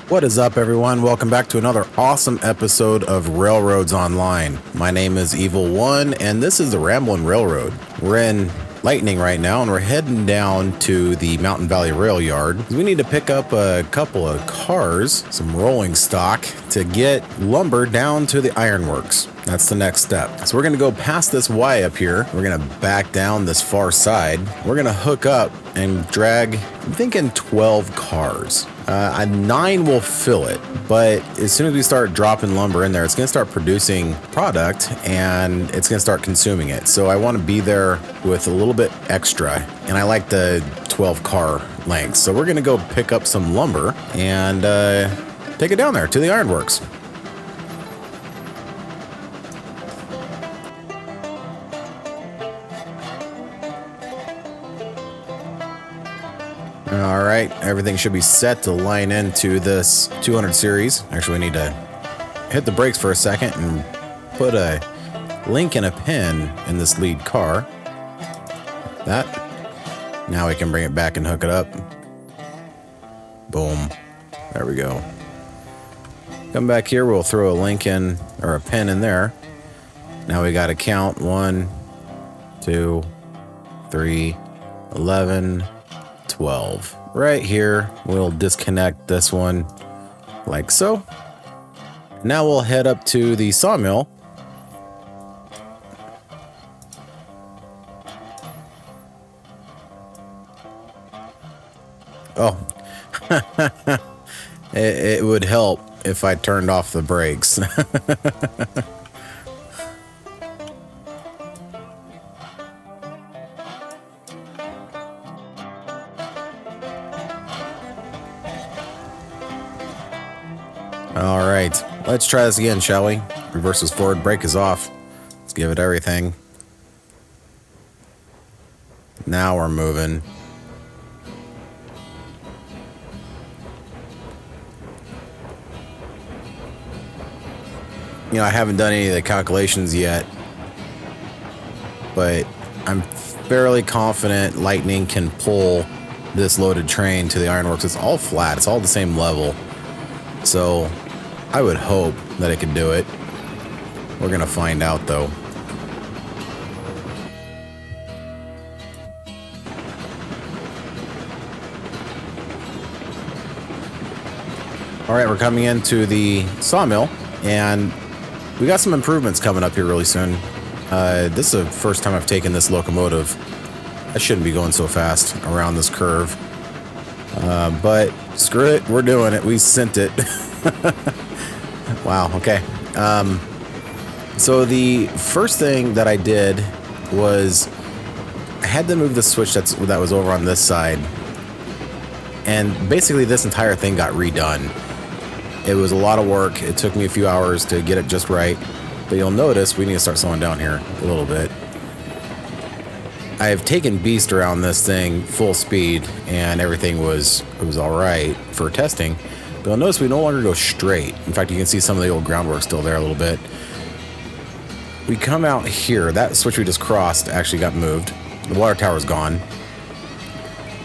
What is up, everyone? Welcome back to another awesome episode of Railroads Online. My name is Evil One, and this is the Ramblin Railroad. We're in Lightning right now, and we're heading down to the Mountain Valley Rail Yard. We need to pick up a couple of cars, some rolling stock, to get lumber down to the Ironworks. That's the next step. So we're going to go past this Y up here. We're going to back down this far side. We're going to hook up and drag, I'm thinking 12 cars. 9 will fill it, but as soon as we start dropping lumber in there, it's going to start producing product and it's going to start consuming it. So I want to be there with a little bit extra, and I like the 12 car length. So we're going to go pick up some lumber and take it down there to the Ironworks. All right, everything should be set to line into this 200 series. Actually, we need to hit the brakes for a second and put a link and a pin in this lead car. That. Now we can bring it back and hook it up. Boom. There we go. Come back here, we'll throw a link in, or a pin in there. Now we got to count 1, 2, 3, 11, 12. Right here, we'll disconnect this one like so. Now we'll head up to the sawmill. Oh, it would help if I turned off the brakes. All right, let's try this again, shall we? Reverse is forward, brake is off. Let's give it everything. Now we're moving. You know, I haven't done any of the calculations yet, but I'm fairly confident Lightning can pull this loaded train to the Ironworks. It's all flat, it's all the same level. So I would hope that it can do it. We're gonna find out though. All right, we're coming into the sawmill, and we got some improvements coming up here really soon. This is the first time I've taken this locomotive. I shouldn't be going so fast around this curve. But screw it, we're doing it. We sent it. Wow, okay. So the first thing that I did was I had to move the switch that was over on this side. And basically this entire thing got redone. It was a lot of work. It took me a few hours to get it just right. But you'll notice we need to start slowing down here a little bit. I've taken Beast around this thing full speed, and everything was all right for testing. But you'll notice we no longer go straight. In fact, you can see some of the old groundwork still there a little bit. We come out here. That switch we just crossed actually got moved. The water tower's gone.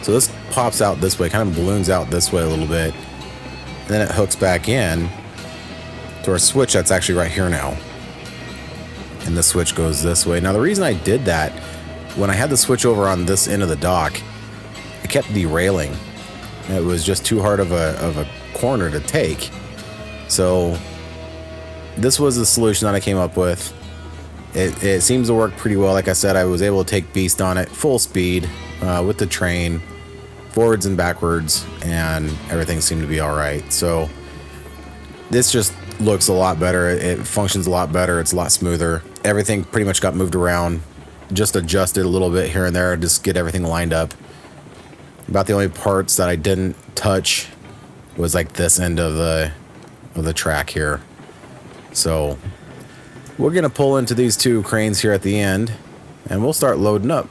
So this pops out this way, kind of balloons out this way a little bit. And then it hooks back in to our switch that's actually right here now. And the switch goes this way. Now, the reason I did that, when I had the switch over on this end of the dock, I kept derailing. It was just too hard of a corner to take. So this was the solution that I came up with. It seems to work pretty well. Like I said, I was able to take Beast on it full speed with the train, forwards and backwards, and everything seemed to be all right. So this just looks a lot better. It functions a lot better. It's a lot smoother. Everything pretty much got moved around, just adjusted a little bit here and there, just get everything lined up. About the only parts that I didn't touch was like this end of the track here. So we're gonna pull into these two cranes here at the end, and we'll start loading up.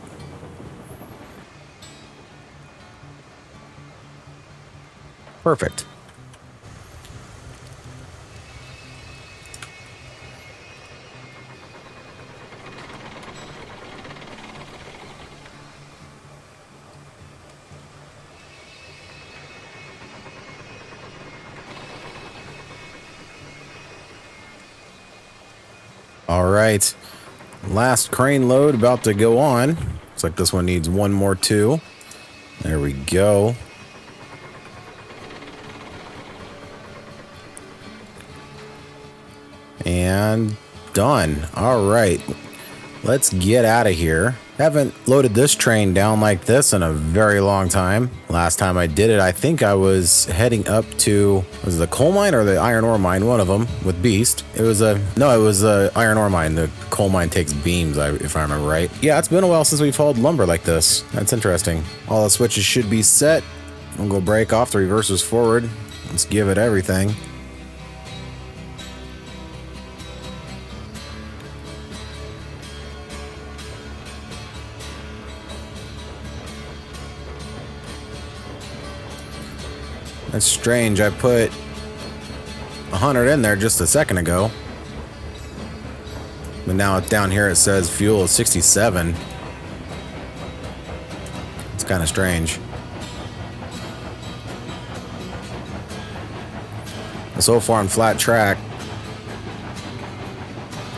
Perfect. All right, last crane load about to go on. Looks like this one needs one more too. There we go. And done. All right, let's get out of here. Haven't loaded this train down like this in a very long time. Last time I did it, I think I was heading up to, was it the coal mine or the iron ore mine? One of them with Beast. It was a iron ore mine. The coal mine takes beams, if I remember right. Yeah, it's been a while since we've hauled lumber like this. That's interesting. All the switches should be set. We'll go break off the reverses forward. Let's give it everything. That's strange. I put 100 in there just a second ago. But now down here it says fuel is 67. It's kind of strange. So far on flat track,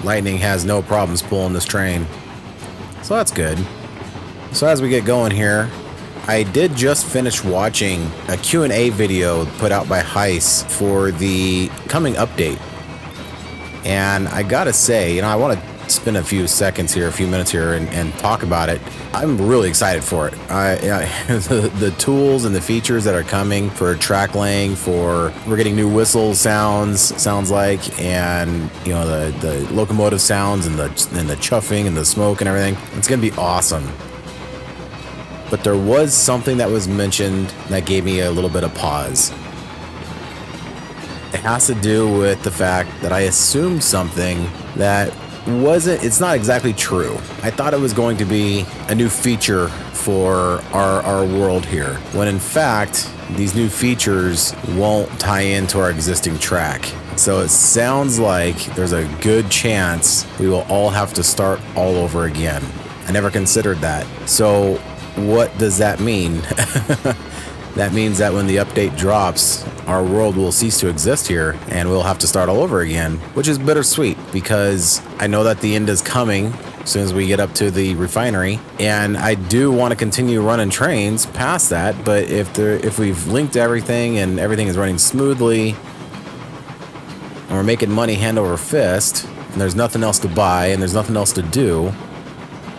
Lightning has no problems pulling this train. So that's good. So as we get going here, I did just finish watching a Q&A video put out by Heiss for the coming update. And I gotta say, I want to spend a few minutes here and talk about it. I'm really excited for it. The tools and the features that are coming for track laying, we're getting new whistle sounds like, and the locomotive sounds and the chuffing and the smoke and everything. It's gonna be awesome. But there was something that was mentioned that gave me a little bit of pause. It has to do with the fact that I assumed something that it's not exactly true. I thought it was going to be a new feature for our world here, when in fact, these new features won't tie into our existing track. So it sounds like there's a good chance we will all have to start all over again. I never considered that. So what does that mean? That means that when the update drops, our world will cease to exist here and we'll have to start all over again, which is bittersweet because I know that the end is coming as soon as we get up to the refinery, and I do want to continue running trains past that. But if we've linked everything and everything is running smoothly and we're making money hand over fist and there's nothing else to buy and there's nothing else to do,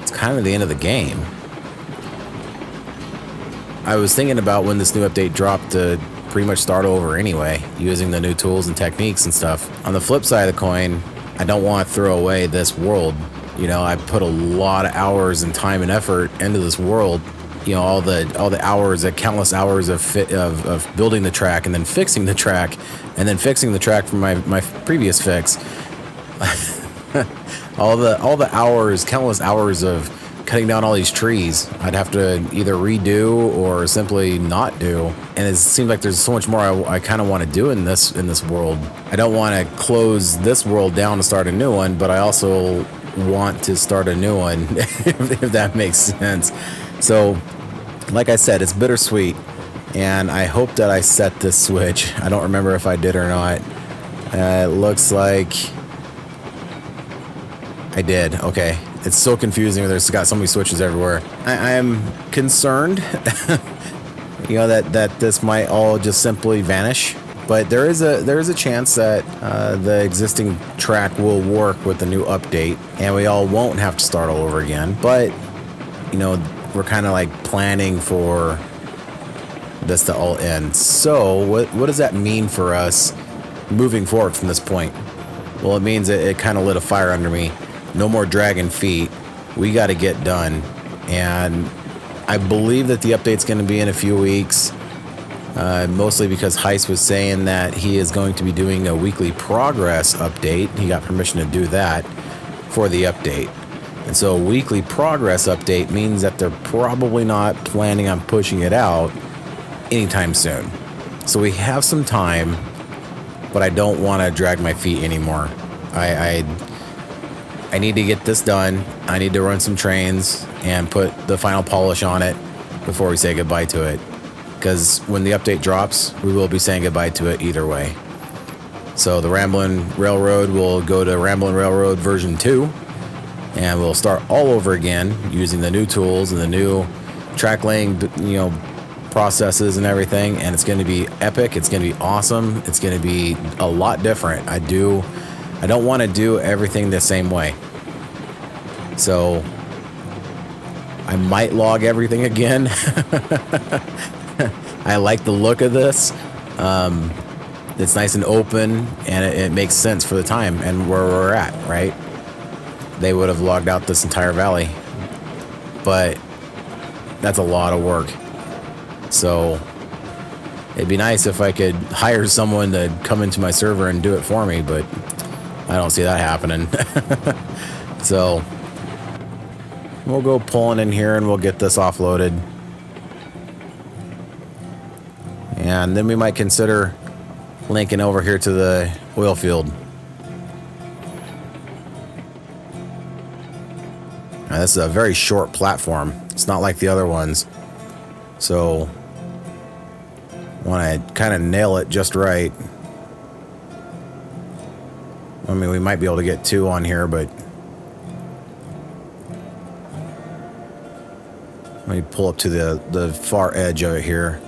it's kind of the end of the game. I was thinking about when this new update dropped to pretty much start over anyway, using the new tools and techniques and stuff. On the flip side of the coin, I don't want to throw away this world. I put a lot of hours and time and effort into this world. All the hours, the countless hours of building the track and then fixing the track and then fixing the track from my previous fix. all the hours, countless hours of cutting down all these trees, I'd have to either redo or simply not do. And it seems like there's so much more I kind of want to do in this world. I don't want to close this world down to start a new one, but I also want to start a new one, if that makes sense. So, like I said, it's bittersweet, and I hope that I set this switch. I don't remember if I did or not. It looks like I did. Okay. It's so confusing. There's got so many switches everywhere. I am concerned, that this might all just simply vanish. But there is a chance that the existing track will work with the new update, and we all won't have to start all over again. But we're kind of like planning for this to all end. So what does that mean for us moving forward from this point? Well, it means it kind of lit a fire under me. No more dragging feet. We got to get done. And I believe that the update's going to be in a few weeks, mostly because Heiss was saying that he is going to be doing a weekly progress update. He got permission to do that for the update. And so a weekly progress update means that they're probably not planning on pushing it out anytime soon. So we have some time, but I don't want to drag my feet anymore. I need to get this done. I need to run some trains and put the final polish on it before we say goodbye to it. Because when the update drops, we will be saying goodbye to it either way. So the Ramblin Railroad will go to Ramblin Railroad version 2, and we'll start all over again using the new tools and the new track laying, processes and everything. And it's going to be epic. It's going to be awesome. It's going to be a lot different. I don't want to do everything the same way. So I might log everything again. I like the look of this. It's nice and open, and it makes sense for the time and where we're at, right? They would have logged out this entire valley, but that's a lot of work. So it'd be nice if I could hire someone to come into my server and do it for me, but I don't see that happening. So we'll go pulling in here and we'll get this offloaded. And then we might consider linking over here to the oil field. Now, this is a very short platform. It's not like the other ones. So want to kind of nail it just right. I mean, we might be able to get 2 on here, but let me pull up to the far edge of it here.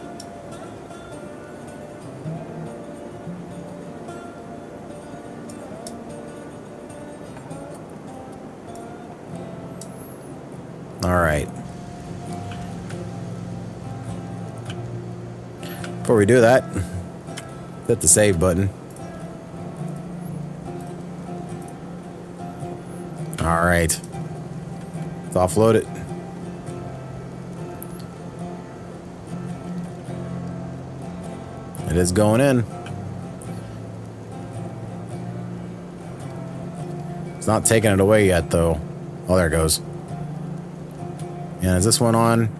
All right. Before we do that, hit the save button. All right. Let's offload it. It is going in. It's not taking it away yet, though. Oh, there it goes. And is this one on?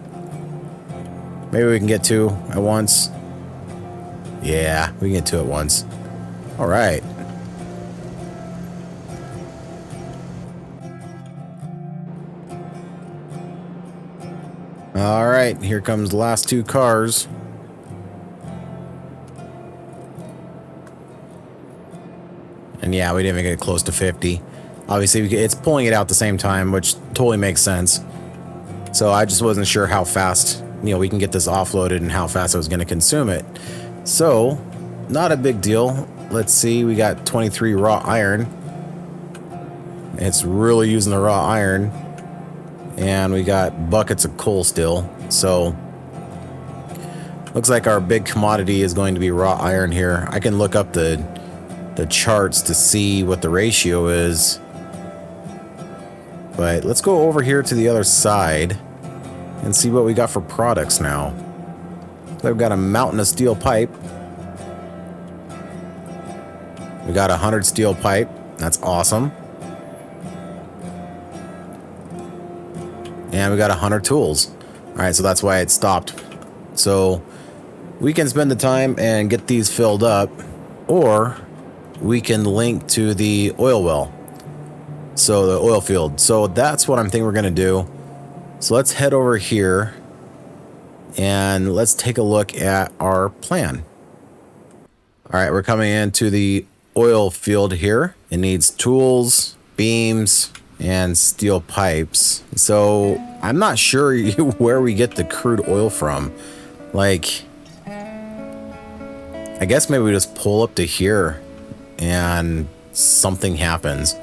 Maybe we can get 2 at once. Yeah, we can get 2 at once. All right. All right, here comes the last 2 cars. And yeah, we didn't even get close to 50. Obviously, it's pulling it out at the same time, which totally makes sense. So I just wasn't sure how fast, we can get this offloaded and how fast I was going to consume it. So, not a big deal. Let's see, we got 23 raw iron. It's really using the raw iron. And we got buckets of coal still. So, looks like our big commodity is going to be raw iron here. I can look up the charts to see what the ratio is. But let's go over here to the other side and see what we got for products now. We've got a mountain of steel pipe. We got 100 steel pipe. That's awesome. And we got 100 tools. All right, so that's why it stopped. So we can spend the time and get these filled up, or we can link to the oil well. So the oil field. So that's what I'm thinking we're going to do. So let's head over here and let's take a look at our plan. All right, we're coming into the oil field here. It needs tools, beams, and steel pipes. So I'm not sure where we get the crude oil from. Like, I guess maybe we just pull up to here and something happens.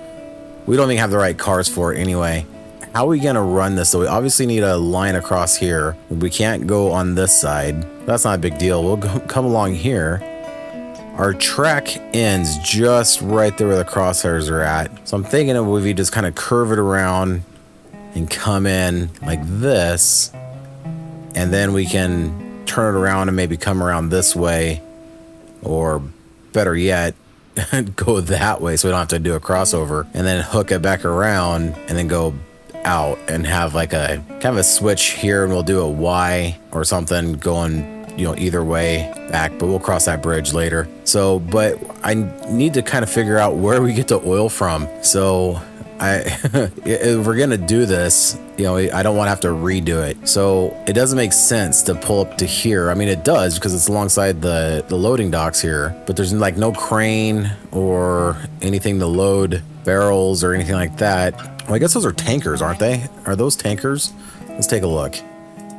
We don't even have the right cars for it anyway. How are we going to run this? So we obviously need a line across here. We can't go on this side. That's not a big deal. We'll come along here. Our track ends just right there where the crosshairs are at. So I'm thinking of if we just kind of curve it around and come in like this. And then we can turn it around and maybe come around this way. Or better yet, go that way so we don't have to do a crossover. And then hook it back around and then go out and have like a kind of a switch here, and we'll do a Y or something going either way back, but we'll cross that bridge later. So but I need to kind of figure out where we get the oil from. So if we're gonna do this, you know, I don't want to have to redo it. So it doesn't make sense to pull up to here. I mean, it does because it's alongside the loading docks here, but there's like no crane or anything to load barrels or anything like that. Well, I guess those are tankers, aren't they? Are those tankers? Let's take a look.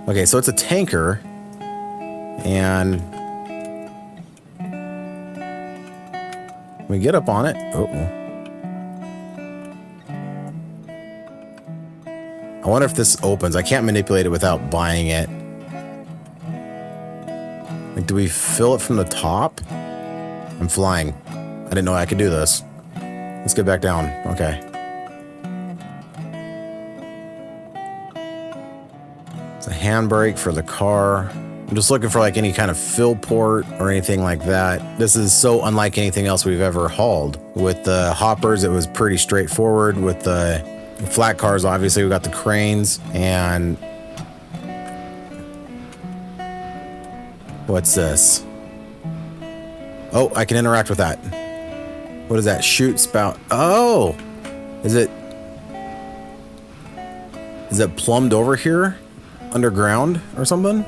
Okay, so it's a tanker, and we get up on it. Uh-oh. I wonder if this opens. I can't manipulate it without buying it. Like, do we fill it from the top? I'm flying. I didn't know I could do this. Let's get back down. Okay. It's a handbrake for the car. I'm just looking for like any kind of fill port or anything like that. This is so unlike anything else we've ever hauled. With the hoppers, it was pretty straightforward. With the flat cars, obviously, we got the cranes. And what's this? Oh, I can interact with that. What is that? Chute spout. Oh, is it plumbed over here underground or something?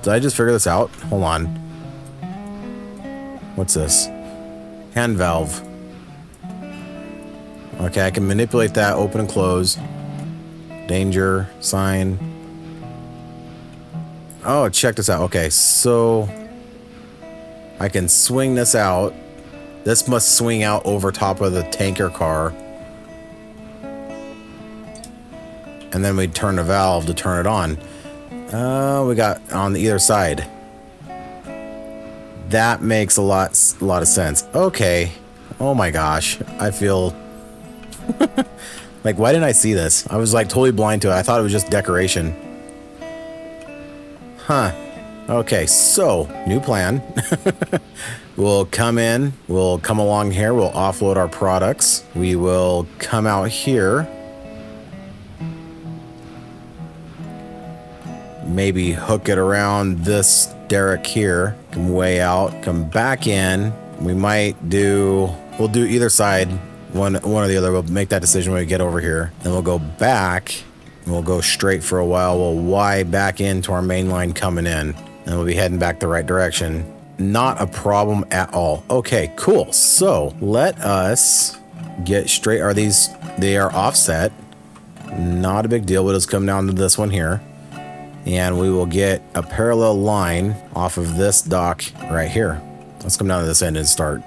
Did I just figure this out? Hold on. What's this? Hand valve. Okay, I can manipulate that, open and close. Danger, sign. Oh, check this out. Okay, so I can swing this out. This must swing out over top of the tanker car. And then we turn the valve to turn it on. We got on either side. That makes a lot of sense. Okay. Oh my gosh. I feel like, why didn't I see this? I was like totally blind to it. I thought it was just decoration. Huh. Okay, so new plan. We'll come in, we'll come along here, we'll offload our products. We will come out here. Maybe hook it around this derrick here. Come way out, come back in. We might we'll do either side, one or the other. We'll make that decision when we get over here. Then we'll go back, and we'll go straight for a while. We'll Y back into our main line coming in, and we'll be heading back the right direction. Not a problem at all. Okay, cool. So let us get straight. They are offset. Not a big deal. We'll just come down to this one here. And we will get a parallel line off of this dock right here. Let's come down to this end and start.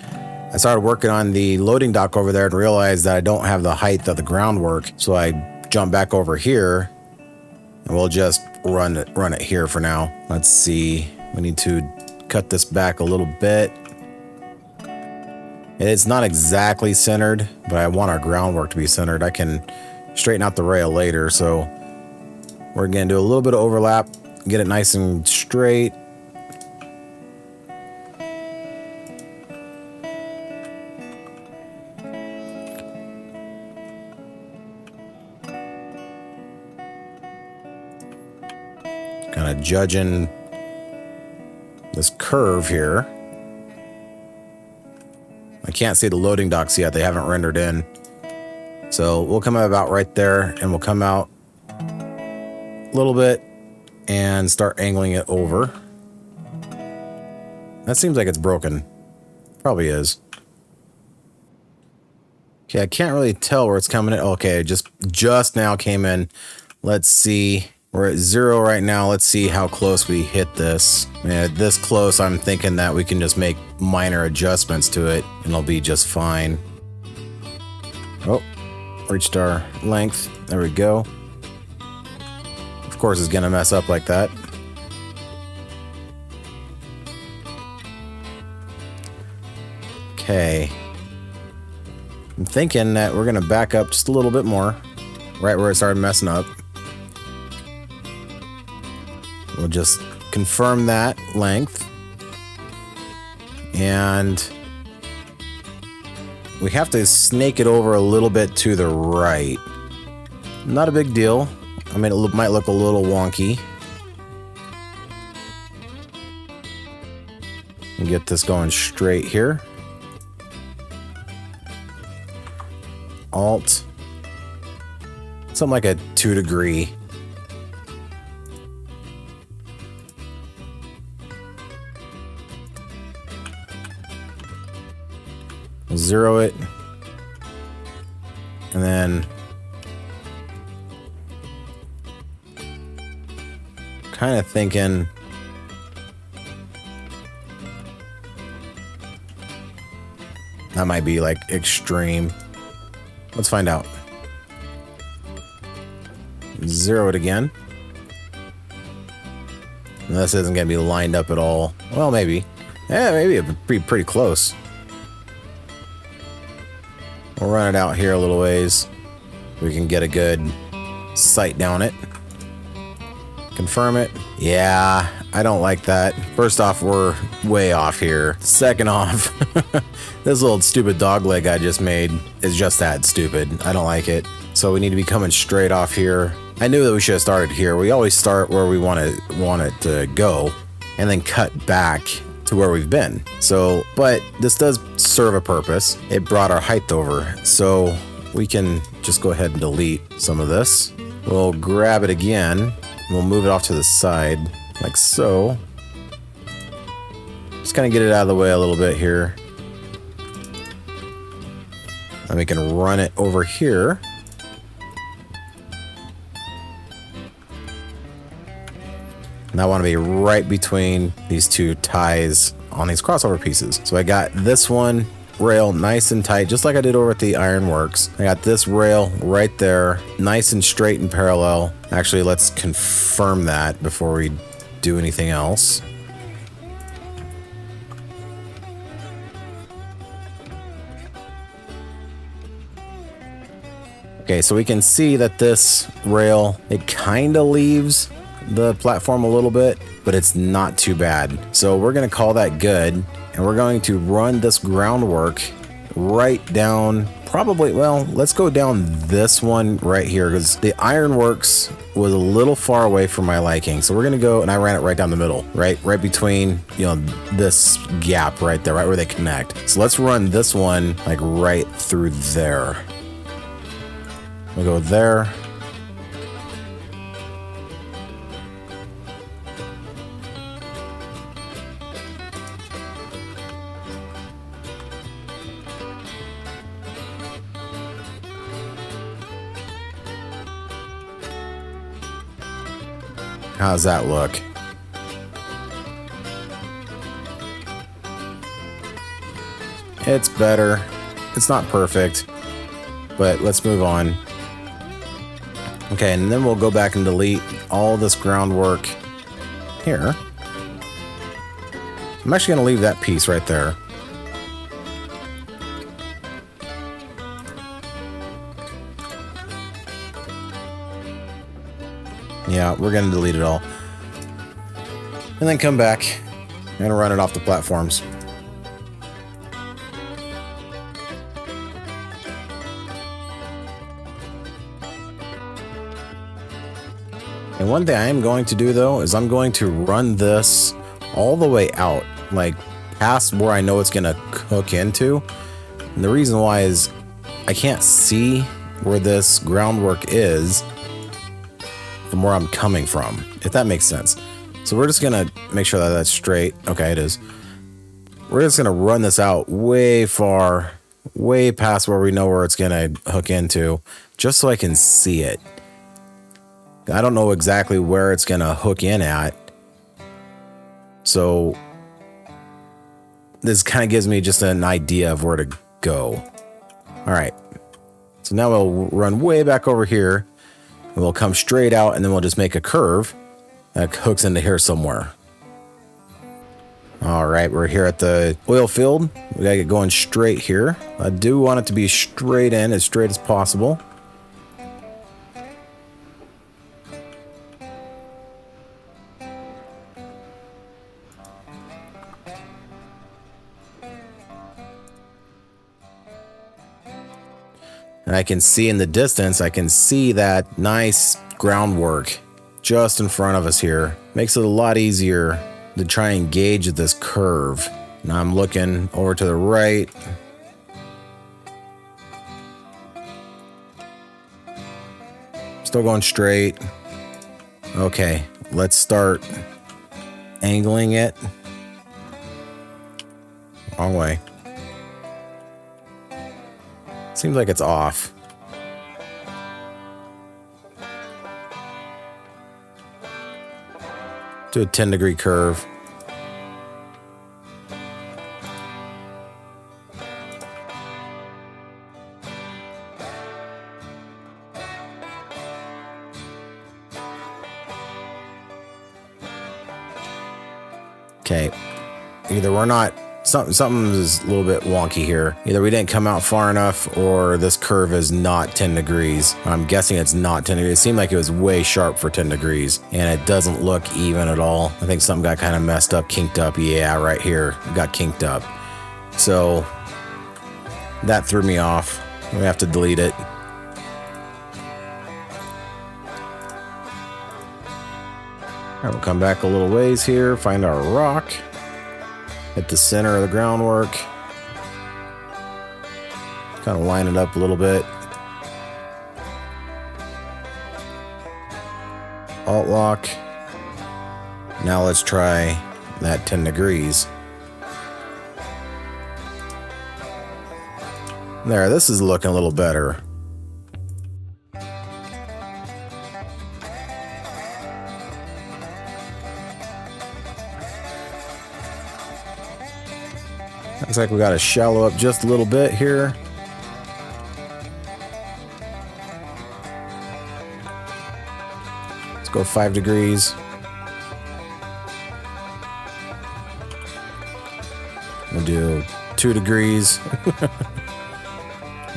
I started working on the loading dock over there and realized that I don't have the height of the groundwork. So I jumped back over here and we'll just run it here for now. Let's see. We need to cut this back a little bit. It's not exactly centered, but I want our groundwork to be centered. I can straighten out the rail later, so we're going to do a little bit of overlap, get it nice and straight. Kind of judging this curve here. I can't see the loading docks yet. They haven't rendered in. So we'll come about right there, and we'll come out a little bit and start angling it over. That seems like it's broken. Probably is. Okay, I can't really tell where it's coming in. Okay, just now came in. Let's see. We're at 0 right now. Let's see how close we hit this. And this close, I'm thinking that we can just make minor adjustments to it and it'll be just fine. Oh, reached our length. There we go. Of course, it's gonna mess up like that. Okay. I'm thinking that we're gonna back up just a little bit more, right where it started messing up. We'll just confirm that length. And we have to snake it over a little bit to the right. Not a big deal. I mean, it might look a little wonky. And get this going straight here. Alt. Something like a 2 degree. Zero it. And then kind of thinking that might be like extreme. Let's find out. Zero it again. And this isn't going to be lined up at all. Well, maybe. Yeah, maybe it'd be pretty close. We'll run it out here a little ways. We can get a good sight down it. Confirm it. Yeah, I don't like that. First off, we're way off here. Second off, this little stupid dog leg I just made is just that stupid. I don't like it. So we need to be coming straight off here. I knew that we should have started here. We always start where we want it to go and then cut back to where we've been. So, but this does serve a purpose. It brought our height over. So we can just go ahead and delete some of this. We'll grab it again. We'll move it off to the side like so. Just kind of get it out of the way a little bit here. And we can run it over here. And I want to be right between these two ties on these crossover pieces. So I got this one rail nice and tight, just like I did over at the Ironworks. I got this rail right there, nice and straight and parallel. Actually, let's confirm that before we do anything else. Okay, so we can see that this rail, it kind of leaves the platform a little bit, but it's not too bad. So we're going to call that good, and we're going to run this groundwork right down, probably, well, let's go down this one right here, because the Ironworks was a little far away from my liking. So we're going to go, and I ran it right down the middle, right between, you know, this gap right there, right where they connect. So let's run this one like right through there. We'll go there. How's that look? It's better. It's not perfect, but let's move on. Okay, and then we'll go back and delete all this groundwork here. I'm actually going to leave that piece right there. Yeah, we're going to delete it all. And then come back and run it off the platforms. And one thing I am going to do, though, is I'm going to run this all the way out, like past where I know it's going to hook into. And the reason why is I can't see where this groundwork is from where I'm coming from, if that makes sense. So we're just gonna make sure that that's straight. Okay, it is. We're just gonna run this out way far, way past where we know where it's gonna hook into, just so I can see it. I don't know exactly where it's gonna hook in at, so this kind of gives me just an idea of where to go. All right, so now we'll run way back over here. We'll come straight out, and then we'll just make a curve that hooks into here somewhere. All right, we're here at the oil field. We gotta get going straight here. I do want it to be straight in, as straight as possible. And I can see in the distance, I can see that nice groundwork just in front of us here. Makes it a lot easier to try and gauge this curve. Now I'm looking over to the right. Still going straight. Okay, let's start angling it. Wrong way. Seems like it's off. Do a 10-degree curve. Okay, either we're not, something is a little bit wonky here. Either we didn't come out far enough or this curve is not 10 degrees. I'm guessing it's not 10 degrees. It seemed like it was way sharp for 10 degrees and it doesn't look even at all. I think something got kind of messed up, kinked up. Yeah, right here, it got kinked up. So that threw me off. We have to delete it. All right, we'll come back a little ways here, find our rock, hit the center of the groundwork, kind of line it up a little bit. Alt lock. Now let's try that 10 degrees. There, this is looking a little better. Looks like we got to shallow up just a little bit here. Let's go 5 degrees. We'll do 2 degrees.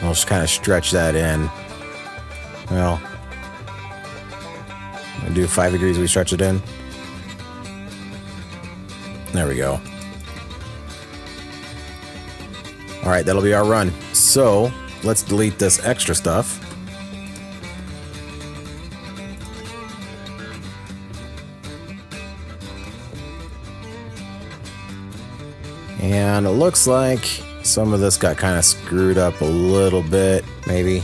We'll just kind of stretch that in. Well, we'll do 5 degrees, we stretch it in. There we go. All right, that'll be our run. So let's delete this extra stuff. And it looks like some of this got kind of screwed up a little bit, maybe.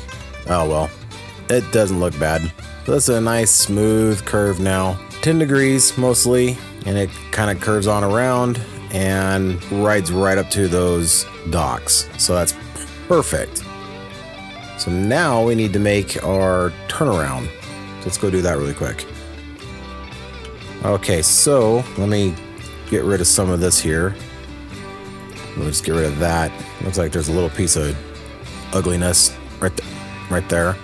Oh well, it doesn't look bad. So that's a nice smooth curve now. 10 degrees mostly, and it kind of curves on around and rides right up to those docks. So that's perfect. So now we need to make our turnaround. So let's go do that really quick. Okay, so let me get rid of some of this here. We'll just get rid of that. Looks like there's a little piece of ugliness right there.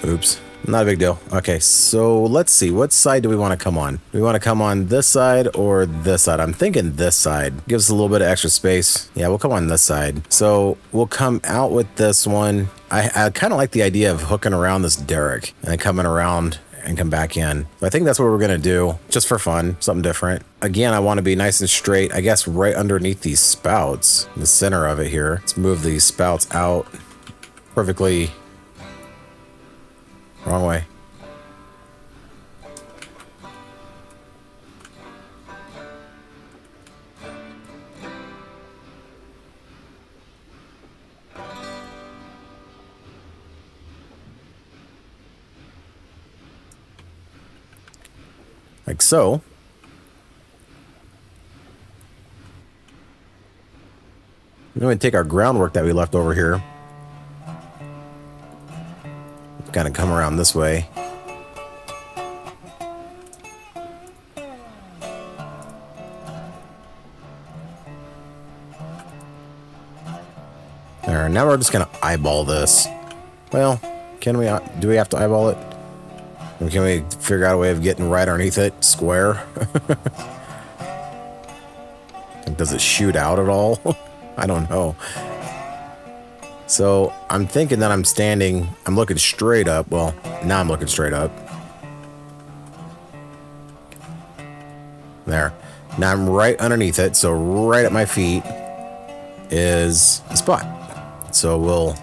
Oops. Not a big deal. Okay, so let's see. What side do we want to come on? Do we want to come on this side or this side? I'm thinking this side. Gives us a little bit of extra space. Yeah, we'll come on this side. So we'll come out with this one. I kind of like the idea of hooking around this derrick and then coming around and come back in. But I think that's what we're going to do, just for fun, something different. Again, I want to be nice and straight, I guess right underneath these spouts, the center of it here. Let's move these spouts out perfectly. Wrong way. Like so. Then we take our groundwork that we left over here. Kind of come around this way. There, now we're just gonna eyeball this. Well, can we? Do we have to eyeball it? Or can we figure out a way of getting right underneath it, square? Does it shoot out at all? I don't know. So I'm thinking that I'm looking straight up. Well, now I'm looking straight up. There. Now I'm right underneath it. So right at my feet is a spot. So we'll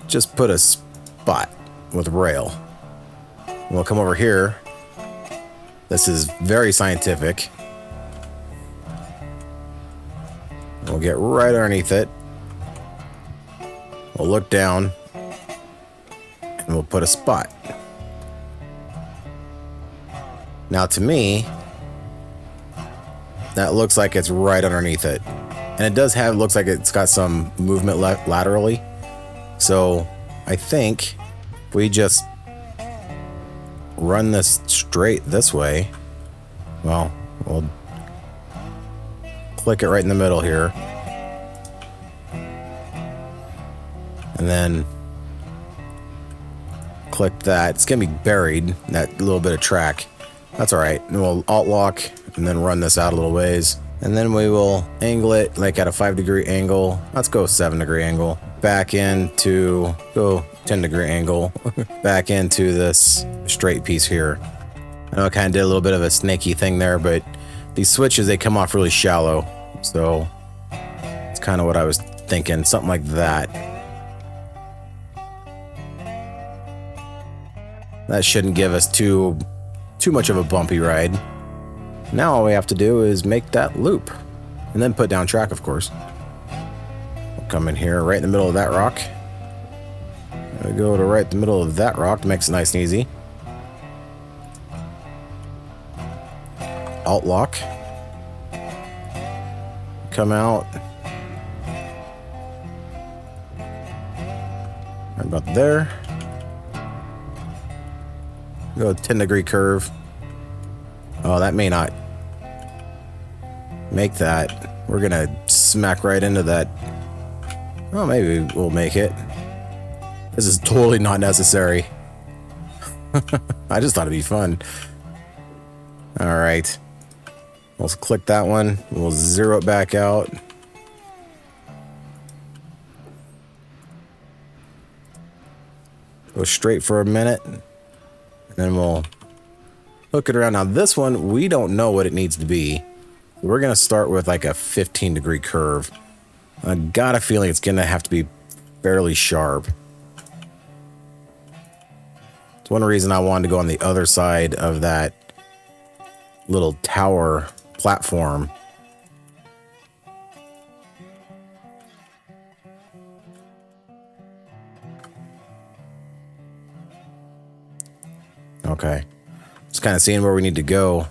just put a spot with rail. We'll come over here. This is very scientific. We'll get right underneath it. We'll look down. And we'll put a spot. Now to me, that looks like it's right underneath it. And it does have, looks like it's got some movement laterally. So I think if we just run this straight this way, well, we'll click it right in the middle here. And then click that. It's going to be buried, that little bit of track. That's all right. And we'll alt lock and then run this out a little ways. And then we will angle it like at a 5-degree angle. Let's go 7-degree angle. Back into, go 10-degree angle. Back into this straight piece here. I know I kind of did a little bit of a snaky thing there, but these switches, they come off really shallow. So it's kind of what I was thinking. Something like that. That shouldn't give us too much of a bumpy ride. Now all we have to do is make that loop and then put down track, of course. We'll come in here right in the middle of that rock. We go to right in the middle of that rock, makes it nice and easy. Alt lock. Come out. Right about there. Go 10-degree curve. Oh, that may not make that. We're gonna smack right into that. Oh, maybe we'll make it. This is totally not necessary. I just thought it'd be fun. All right. We'll click that one. We'll zero it back out. Go straight for a minute. And then we'll hook it around. Now this one, we don't know what it needs to be. We're going to start with like a 15-degree curve. I got a feeling it's going to have to be fairly sharp. It's one reason I wanted to go on the other side of that little tower platform. Okay. Just kind of seeing where we need to go.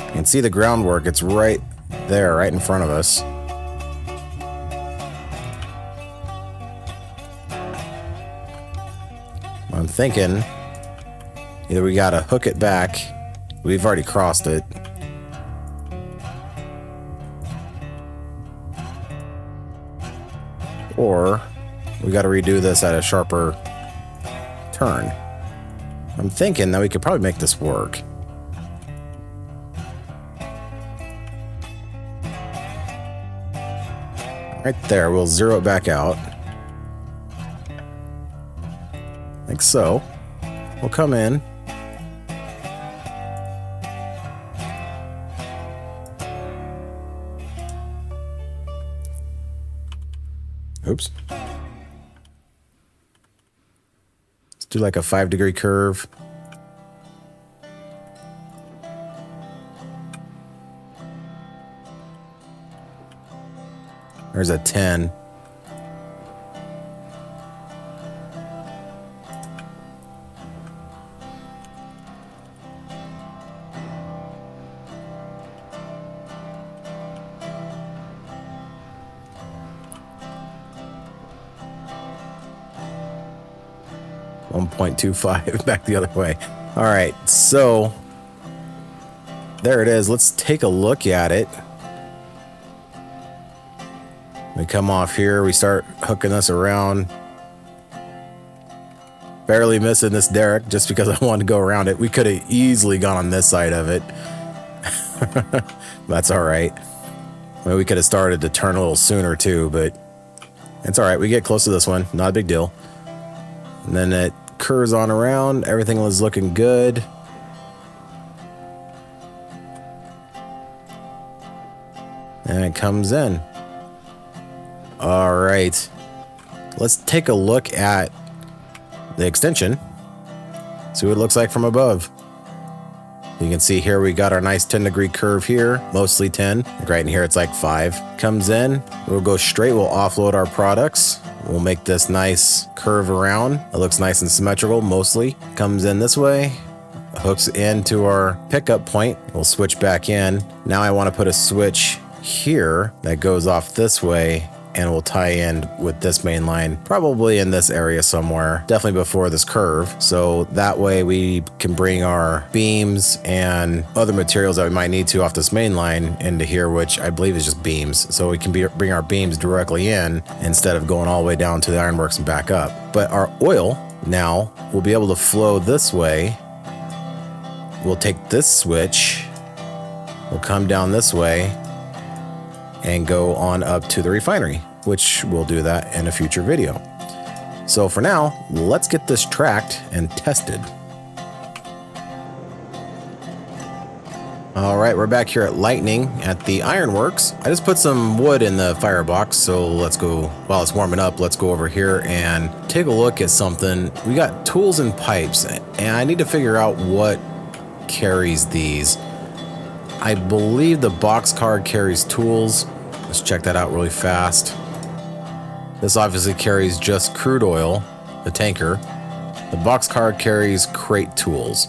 You can see the groundwork. It's right there, right in front of us. I'm thinking either we gotta hook it back. We've already crossed it. Or we gotta redo this at a sharper turn. I'm thinking that we could probably make this work. Right there, we'll zero it back out. Like so. We'll come in. Oops. Let's do like a 5-degree curve. There's a 10. .25 back the other way. All right, so there it is. Let's take a look at it. We come off here, we start hooking this around. Barely missing this derrick just because I wanted to go around it. We could have easily gone on this side of it. That's all right. I mean, we could have started to turn a little sooner too, but it's all right. We get close to this one, not a big deal. And then it curves on around. Everything was looking good. And it comes in. All right. Let's take a look at the extension. See what it looks like from above. You can see here we got our nice 10-degree curve here, mostly 10. Like right in here it's like 5. Comes in, we'll go straight, we'll offload our products. We'll make this nice curve around. It looks nice and symmetrical, mostly. Comes in this way, hooks into our pickup point. We'll switch back in. Now I want to put a switch here that goes off this way, and we'll tie in with this main line, probably in this area somewhere, definitely before this curve. So that way we can bring our beams and other materials that we might need to off this main line into here, which I believe is just beams. So we can bring our beams directly in instead of going all the way down to the ironworks and back up. But our oil now will be able to flow this way. We'll take this switch, we'll come down this way and go on up to the refinery, which we'll do that in a future video. So for now, let's get this tracked and tested. All right, we're back here at Lightning at the Ironworks. I just put some wood in the firebox, so let's go, while it's warming up, let's go over here and take a look at something. We got tools and pipes, and I need to figure out what carries these. I believe the boxcar carries tools. Let's check that out really fast. This obviously carries just crude oil, the tanker. The boxcar carries crate tools.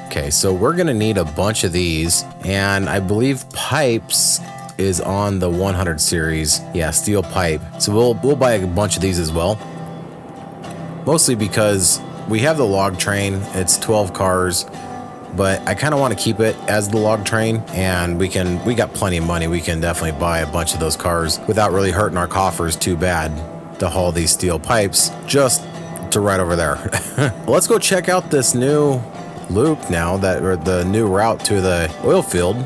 Okay, so we're gonna need a bunch of these, and I believe pipes is on the 100 series. Yeah, steel pipe. So we'll buy a bunch of these as well. Mostly because we have the log train. It's 12 cars. But I kind of want to keep it as the log train, and we got plenty of money. We can definitely buy a bunch of those cars without really hurting our coffers too bad to haul these steel pipes just to right over there. Let's go check out this new loop now, or the new route to the oil field.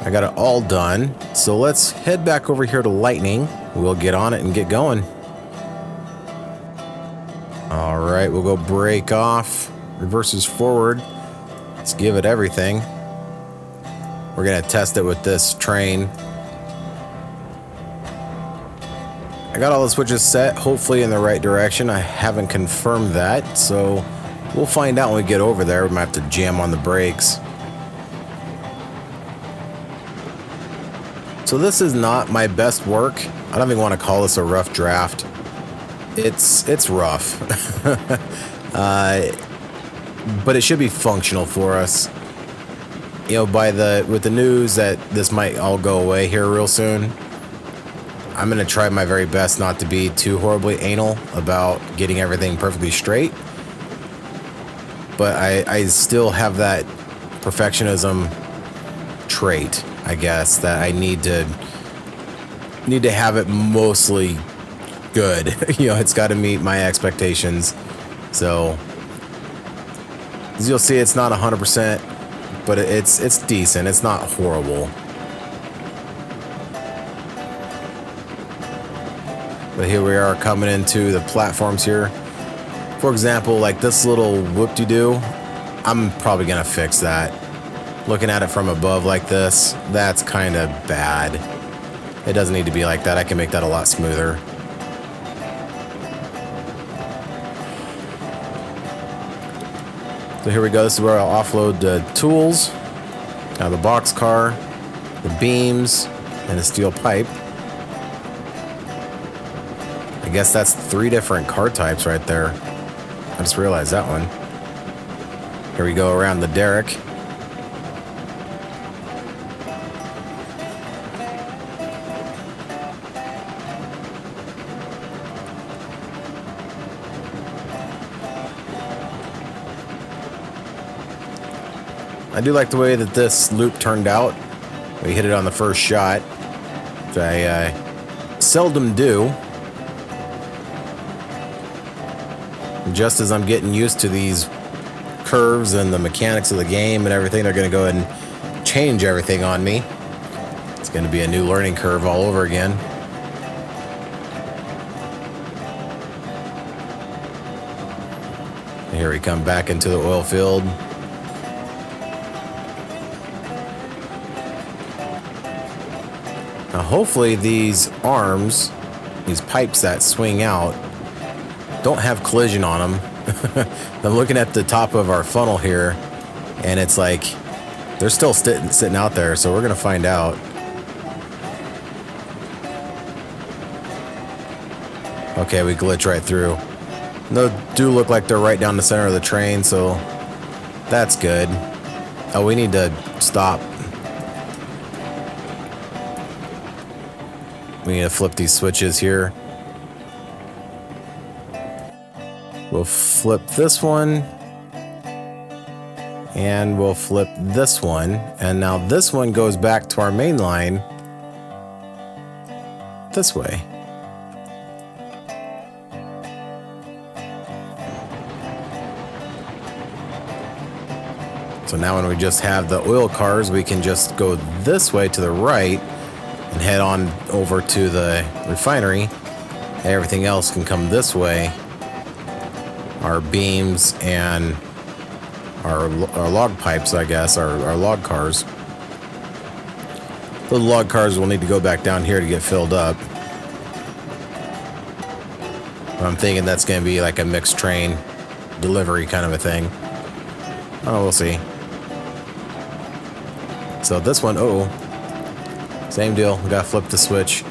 I got it all done. So let's head back over here to Lightning. We'll get on it and get going. All right, we'll go brake off, reverses forward. Let's give it everything. We're gonna test it with this train. I got all the switches set, hopefully in the right direction. I haven't confirmed that, so we'll find out when we get over there. We might have to jam on the brakes. So this is not my best work. I don't even want to call this a rough draft. It's rough. But it should be functional for us. You know, with the news that this might all go away here real soon, I'm gonna try my very best not to be too horribly anal about getting everything perfectly straight. But I still have that perfectionism trait, I guess, that I need to have it mostly good. You know, it's got to meet my expectations. So as you'll see, it's not 100%, but it's decent. It's not horrible. But here we are coming into the platforms here. For example, like this little whoop-de-doo, I'm probably gonna fix that. Looking at it from above like this, that's kind of bad. It doesn't need to be like that. I can make that a lot smoother. So here we go. This is where I'll offload the tools, now the box car, the beams, and the steel pipe. I guess that's 3 different car types right there. I just realized that one. Here we go around the derrick. I do like the way that this loop turned out. We hit it on the first shot, which I seldom do. Just as I'm getting used to these curves and the mechanics of the game and everything, they're going to go ahead and change everything on me. It's going to be a new learning curve all over again. And here we come back into the oil field. Now hopefully these arms, these pipes that swing out, don't have collision on them I'm looking at the top of our funnel here, and it's like they're still sitting out there, so we're gonna find out. Okay, we glitch right through. They do look like they're right down the center of the train, so that's good. Oh, we need to stop. We need to flip these switches here. We'll flip this one. And we'll flip this one. And now this one goes back to our main line this way. So now when we just have the oil cars, we can just go this way to the right and head on over to the refinery. And everything else can come this way. Our beams and our log pipes, I guess, our log cars. The log cars will need to go back down here to get filled up. I'm thinking that's going to be like a mixed train delivery kind of a thing. Oh, we'll see. So this one, same deal. We gotta flip the switch.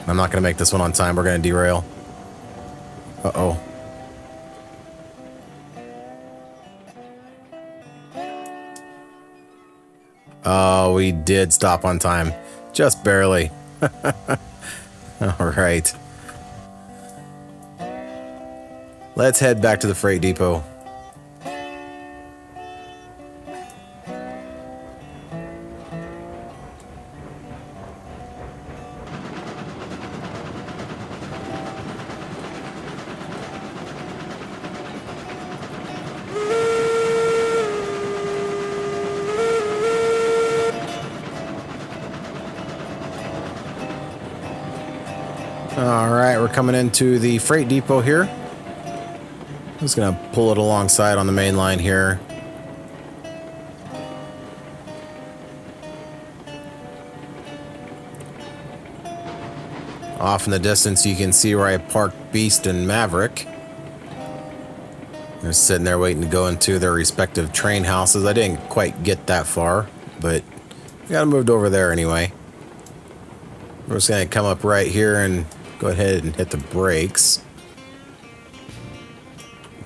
I'm not gonna make this one on time. We're gonna derail. Uh-oh. Oh, we did stop on time. Just barely. All right. Let's head back to the freight depot. All right, we're coming into the freight depot here. I'm just gonna pull it alongside on the main line here. Off in the distance, you can see where I parked Beast and Maverick. They're sitting there waiting to go into their respective train houses. I didn't quite get that far, but I got them moved over there anyway. We're just gonna come up right here and go ahead and hit the brakes.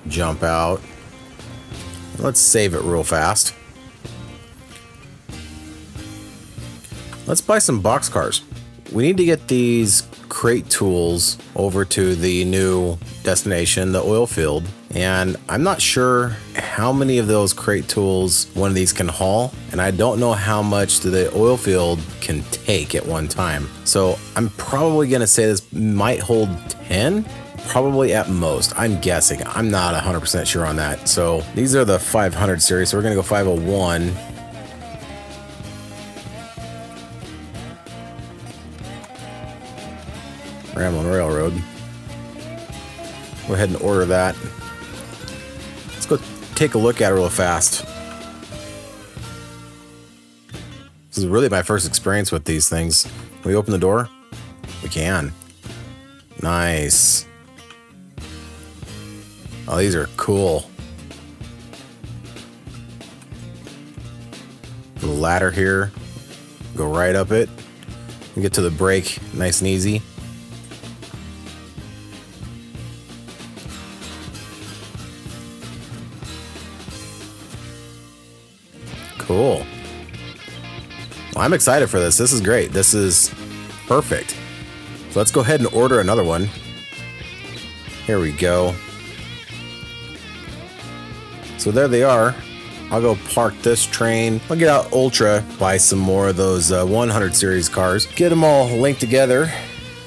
Jump out. Let's save it real fast. Let's buy some boxcars. We need to get these crate tools over to the new destination, the oil field. And I'm not sure how many of those crate tools one of these can haul. And I don't know how much the oil field can take at one time. So I'm probably going to say this might hold 10. Probably at most. I'm guessing. I'm not 100% sure on that. So these are the 500 series. So we're going to go 501. Ramblin Railroad. Go ahead and order that. Let's go take a look at it real fast. This is really my first experience with these things. Can we open the door? We can. Nice. Oh, these are cool. The ladder here. Go right up it. We get to the brake nice and easy. Cool. Well, I'm excited for this. This is great. This is perfect. So let's go ahead and order another one. Here we go. So there they are. I'll go park this train. I'll get out Ultra, buy some more of those 100 series cars. Get them all linked together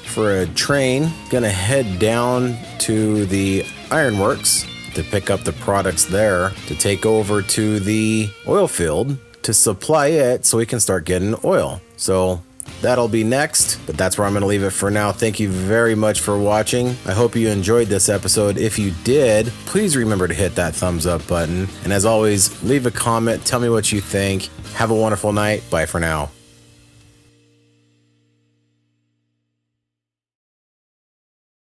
for a train. Gonna head down to the Ironworks to pick up the products there to take over to the oil field to supply it so we can start getting oil. So that'll be next, but that's where I'm going to leave it for now. Thank you very much for watching. I hope you enjoyed this episode. If you did, please remember to hit that thumbs up button. And as always, leave a comment. Tell me what you think. Have a wonderful night. Bye for now.